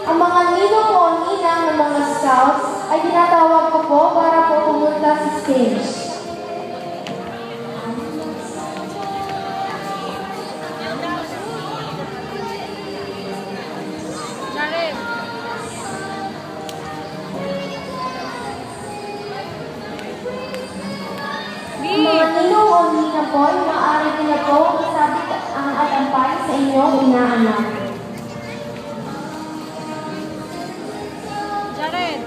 Ang mga ninong o ninang ng mga scouts ay tinatawag ko po para po pumunta sa stage. Ang mga ninong o ninang po ay maaari ko na po isabit ang atampay sa inyong inaanak. Jared!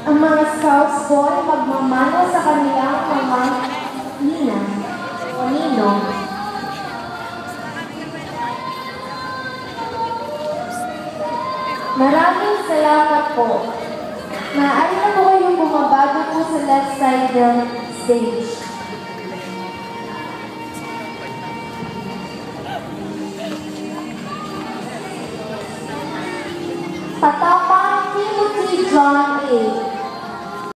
Ang mga scouts po ay magmamano sa kanilang mga ninang o ninong. Maraming salamat po. Maaari na po kayong bumabago po sa left side ng stage. Patapang Timothy John A.